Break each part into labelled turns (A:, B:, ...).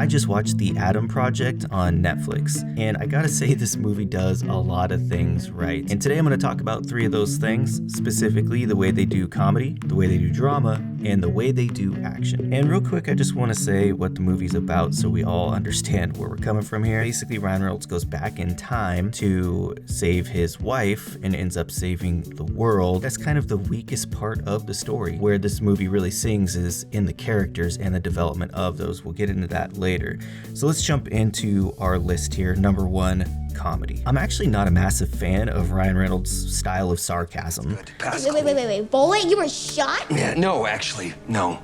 A: just watched The Adam Project on Netflix, and I gotta say this movie does a lot of things right. And today I'm gonna talk about 3 of those things, specifically the way they do comedy, the way they do drama, and the way they do action. And real quick, I just wanna say what the movie's about so we all understand where we're coming from here. Basically, Ryan Reynolds goes back in time to save his wife and ends up saving the world. That's kind of the weakest part of the story. Where this movie really sings is in the characters and the development of those. We'll get into that later. So let's jump into our list here. Number 1, comedy. I'm actually not a massive fan of Ryan Reynolds' style of sarcasm.
B: Wait. Bullet? You were shot?
C: Yeah, no, actually, no.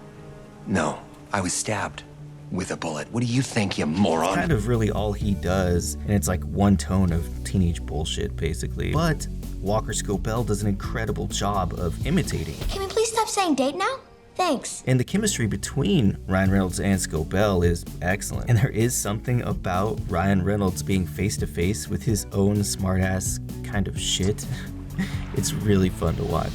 C: I was stabbed with a bullet. What do you think, you moron?
A: Kind of really all he does, and it's like one tone of teenage bullshit, basically. But Walker Scobell does an incredible job of imitating.
B: Can we please stop saying date now? Thanks.
A: And the chemistry between Ryan Reynolds and Scobell is excellent. And there is something about Ryan Reynolds being face to face with his own smartass kind of shit. It's really fun to watch.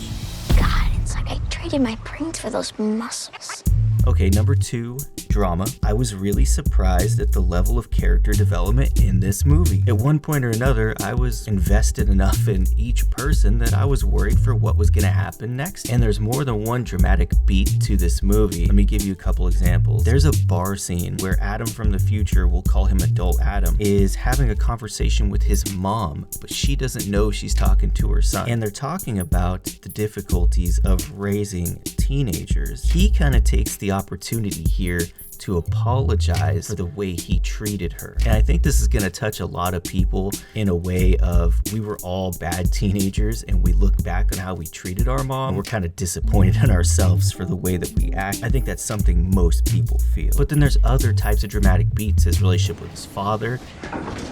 B: God, it's like I traded my brains for those muscles.
A: Okay, number 2, drama. I was really surprised at the level of character development in this movie. At one point or another, I was invested enough in each person that I was worried for what was gonna happen next. And there's more than one dramatic beat to this movie. Let me give you a couple examples. There's a bar scene where Adam from the future, we'll call him adult Adam, is having a conversation with his mom, but she doesn't know she's talking to her son. And they're talking about the difficulties of raising teenagers. He kind of takes the opportunity here to apologize for the way he treated her. And I think this is gonna touch a lot of people in a way of we were all bad teenagers and we look back on how we treated our mom and we're kind of disappointed in ourselves for the way that we act. I think that's something most people feel. But then there's other types of dramatic beats, his relationship with his father.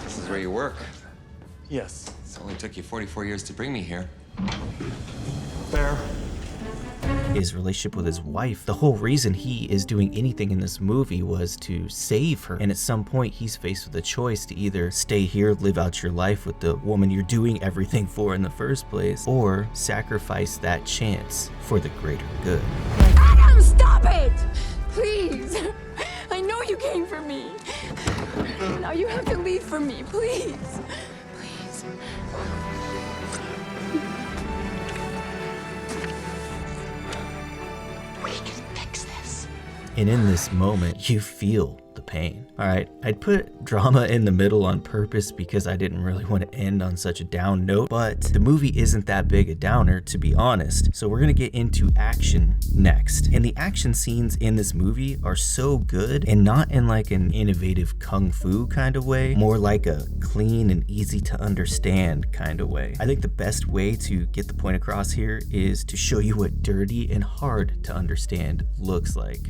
C: This is where you work.
D: Yes.
C: It only took you 44 years to bring me here.
D: Fair.
A: His relationship with his wife. The whole reason he is doing anything in this movie was to save her. And at some point, he's faced with a choice to either stay here, live out your life with the woman you're doing everything for in the first place, or sacrifice that chance for the greater good.
E: Adam, stop it! Please! I know you came for me. Now you have to leave for me, please. Please.
B: We can fix this.
A: And in this moment, you feel the pain. All right, I'd put drama in the middle on purpose because I didn't really want to end on such a down note, but the movie isn't that big a downer, to be honest. So we're gonna get into action next. And the action scenes in this movie are so good, and not in like an innovative kung fu kind of way, more like a clean and easy to understand kind of way. I think the best way to get the point across here is to show you what dirty and hard to understand looks like.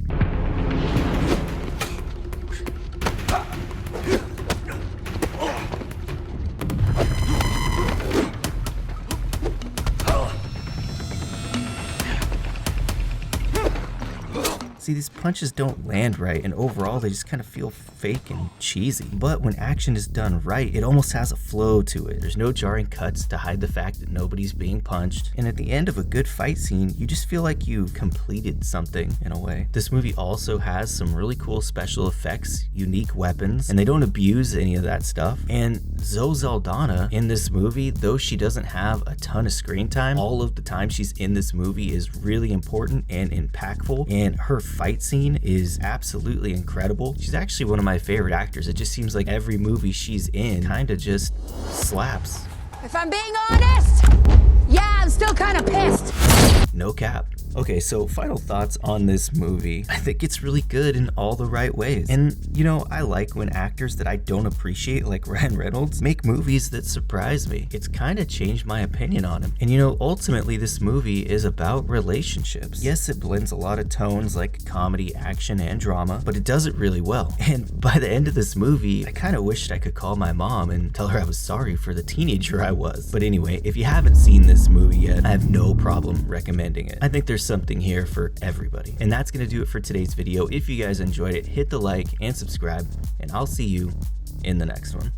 A: See, these punches don't land right, and overall they just kind of feel fake and cheesy. But when action is done right, it almost has a flow to it. There's no jarring cuts to hide the fact that nobody's being punched. And at the end of a good fight scene, you just feel like you completed something in a way. This movie also has some really cool special effects, unique weapons, and they don't abuse any of that stuff. And Zoe Saldana in this movie, though she doesn't have a ton of screen time, all of the time she's in this movie is really important and impactful, and her fight scene is absolutely incredible. She's actually one of my favorite actors. It just seems like every movie she's in kind of just slaps.
E: If I'm being honest, yeah, I'm still kind of pissed.
A: No cap. Okay, so final thoughts on this movie. I think it's really good in all the right ways. And, you know, I like when actors that I don't appreciate, like Ryan Reynolds, make movies that surprise me. It's kind of changed my opinion on him. And, you know, ultimately, this movie is about relationships. Yes, it blends a lot of tones like comedy, action, and drama, but it does it really well. And by the end of this movie, I kind of wished I could call my mom and tell her I was sorry for the teenager I was. But anyway, if you haven't seen this movie yet, I have no problem recommending it. I think there's something here for everybody. And that's gonna do it for today's video. If you guys enjoyed it, hit the like and subscribe, and I'll see you in the next one.